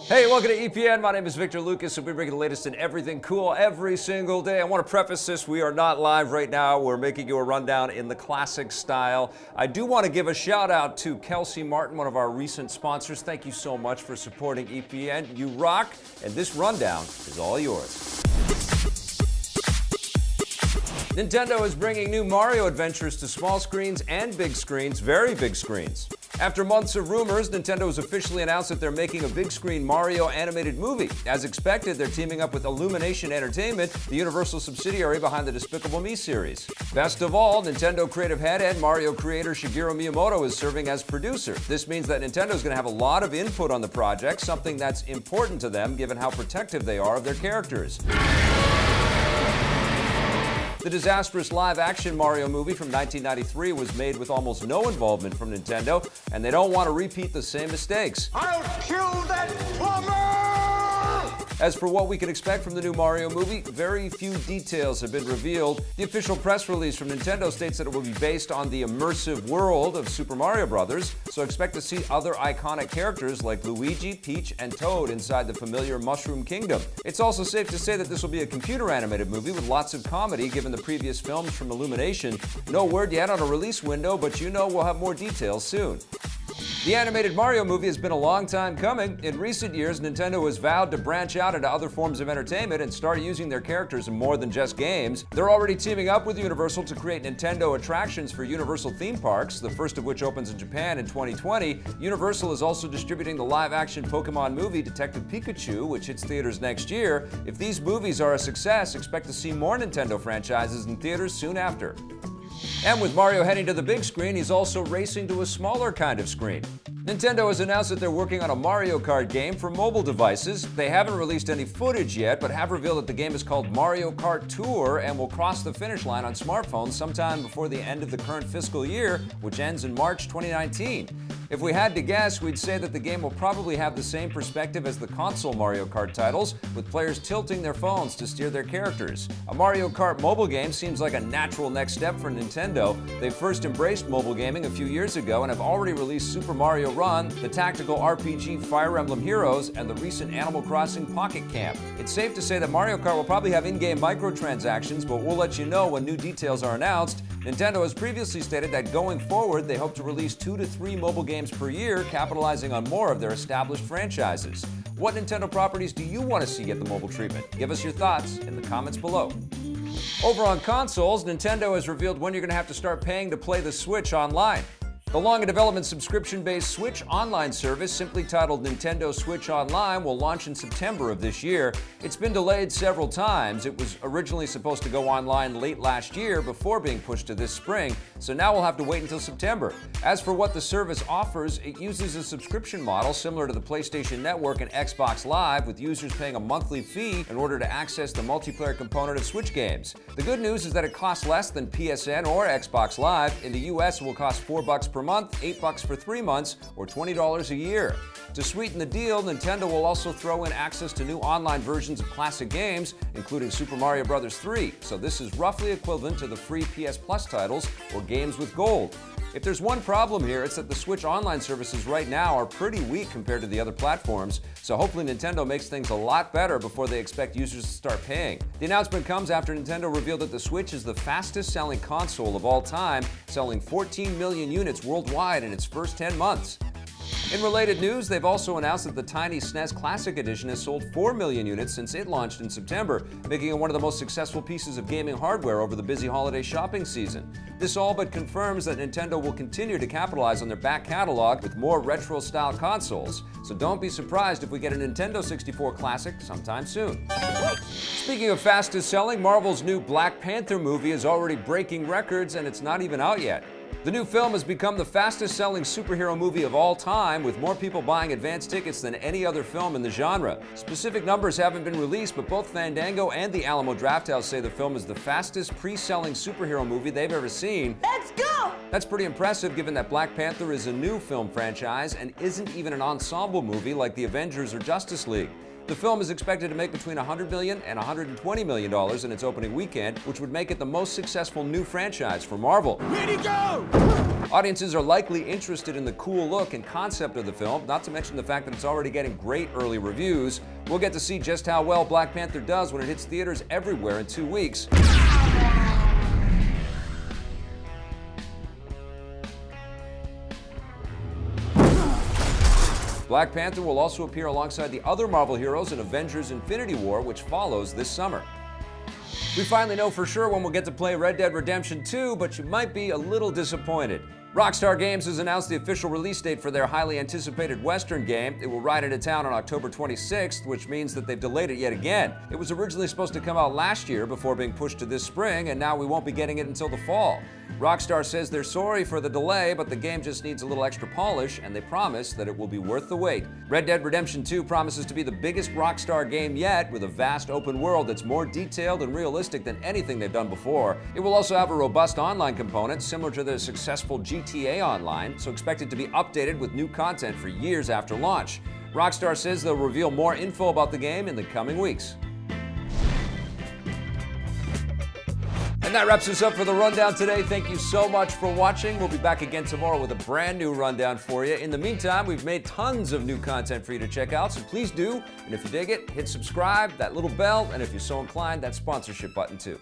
Hey, welcome to EPN. My name is Victor Lucas, and we bring you the latest in everything cool every single day. I want to preface this, we are not live right now. We're making you a rundown in the classic style. I do want to give a shout out to Kelsey Martin, one of our recent sponsors. Thank you so much for supporting EPN. You rock, and this rundown is all yours. Nintendo is bringing new Mario adventures to small screens and big screens, very big screens. After months of rumors, Nintendo has officially announced that they're making a big-screen Mario animated movie. As expected, they're teaming up with Illumination Entertainment, the Universal subsidiary behind the Despicable Me series. Best of all, Nintendo creative head and Mario creator Shigeru Miyamoto is serving as producer. This means that Nintendo is going to have a lot of input on the project, something that's important to them given how protective they are of their characters. The disastrous live-action Mario movie from 1993 was made with almost no involvement from Nintendo, and they don't want to repeat the same mistakes. I'll kill that plumber! As for what we can expect from the new Mario movie, very few details have been revealed. The official press release from Nintendo states that it will be based on the immersive world of Super Mario Bros., so expect to see other iconic characters like Luigi, Peach, and Toad inside the familiar Mushroom Kingdom. It's also safe to say that this will be a computer-animated movie with lots of comedy, given the previous films from Illumination. No word yet on a release window, but you know we'll have more details soon. The animated Mario movie has been a long time coming. In recent years, Nintendo has vowed to branch out into other forms of entertainment and start using their characters in more than just games. They're already teaming up with Universal to create Nintendo attractions for Universal theme parks, the first of which opens in Japan in 2020. Universal is also distributing the live-action Pokemon movie Detective Pikachu, which hits theaters next year. If these movies are a success, expect to see more Nintendo franchises in theaters soon after. And with Mario heading to the big screen, he's also racing to a smaller kind of screen. Nintendo has announced that they're working on a Mario Kart game for mobile devices. They haven't released any footage yet, but have revealed that the game is called Mario Kart Tour and will cross the finish line on smartphones sometime before the end of the current fiscal year, which ends in March 2019. If we had to guess, we'd say that the game will probably have the same perspective as the console Mario Kart titles, with players tilting their phones to steer their characters. A Mario Kart mobile game seems like a natural next step for Nintendo. They first embraced mobile gaming a few years ago and have already released Super Mario Run, the tactical RPG Fire Emblem Heroes, and the recent Animal Crossing Pocket Camp. It's safe to say that Mario Kart will probably have in-game microtransactions, but we'll let you know when new details are announced. Nintendo has previously stated that going forward, they hope to release 2 to 3 mobile games per year, capitalizing on more of their established franchises. What Nintendo properties do you want to see get the mobile treatment? Give us your thoughts in the comments below. Over on consoles, Nintendo has revealed when you're going to have to start paying to play the Switch online. The long-in-development subscription-based Switch online service, simply titled Nintendo Switch Online, will launch in September of this year. It's been delayed several times. It was originally supposed to go online late last year before being pushed to this spring, so now we'll have to wait until September. As for what the service offers, it uses a subscription model similar to the PlayStation Network and Xbox Live, with users paying a monthly fee in order to access the multiplayer component of Switch games. The good news is that it costs less than PSN or Xbox Live. In the US, it will cost $4 per month, $8 for 3 months, or $20 a year. To sweeten the deal, Nintendo will also throw in access to new online versions of classic games, including Super Mario Bros. 3, so this is roughly equivalent to the free PS Plus titles or games with gold. If there's one problem here, it's that the Switch online services right now are pretty weak compared to the other platforms, so hopefully Nintendo makes things a lot better before they expect users to start paying. The announcement comes after Nintendo revealed that the Switch is the fastest-selling console of all time, selling 14 million units worldwide in its first 10 months. In related news, they've also announced that the Tiny SNES Classic Edition has sold 4 million units since it launched in September, making it one of the most successful pieces of gaming hardware over the busy holiday shopping season. This all but confirms that Nintendo will continue to capitalize on their back catalog with more retro-style consoles, so don't be surprised if we get a Nintendo 64 Classic sometime soon. Speaking of fastest-selling, Marvel's new Black Panther movie is already breaking records, and it's not even out yet. The new film has become the fastest-selling superhero movie of all time, with more people buying advance tickets than any other film in the genre. Specific numbers haven't been released, but both Fandango and the Alamo Drafthouse say the film is the fastest pre-selling superhero movie they've ever seen. Let's go! That's pretty impressive, given that Black Panther is a new film franchise and isn't even an ensemble movie like the Avengers or Justice League. The film is expected to make between $100 million and $120 million in its opening weekend, which would make it the most successful new franchise for Marvel. Where'd he go? Audiences are likely interested in the cool look and concept of the film, not to mention the fact that it's already getting great early reviews. We'll get to see just how well Black Panther does when it hits theaters everywhere in 2 weeks. Black Panther will also appear alongside the other Marvel heroes in Avengers: Infinity War, which follows this summer. We finally know for sure when we'll get to play Red Dead Redemption 2, but you might be a little disappointed. Rockstar Games has announced the official release date for their highly anticipated Western game. It will ride into town on October 26th, which means that they've delayed it yet again. It was originally supposed to come out last year before being pushed to this spring, and now we won't be getting it until the fall. Rockstar says they're sorry for the delay, but the game just needs a little extra polish, and they promise that it will be worth the wait. Red Dead Redemption 2 promises to be the biggest Rockstar game yet, with a vast open world that's more detailed and realistic than anything they've done before. It will also have a robust online component, similar to the successful GTA Online, so expect it to be updated with new content for years after launch. Rockstar says they'll reveal more info about the game in the coming weeks. And that wraps us up for the Rundown today. Thank you so much for watching. We'll be back again tomorrow with a brand new Rundown for you. In the meantime, we've made tons of new content for you to check out, so please do. And if you dig it, hit subscribe, that little bell, and if you're so inclined, that sponsorship button too.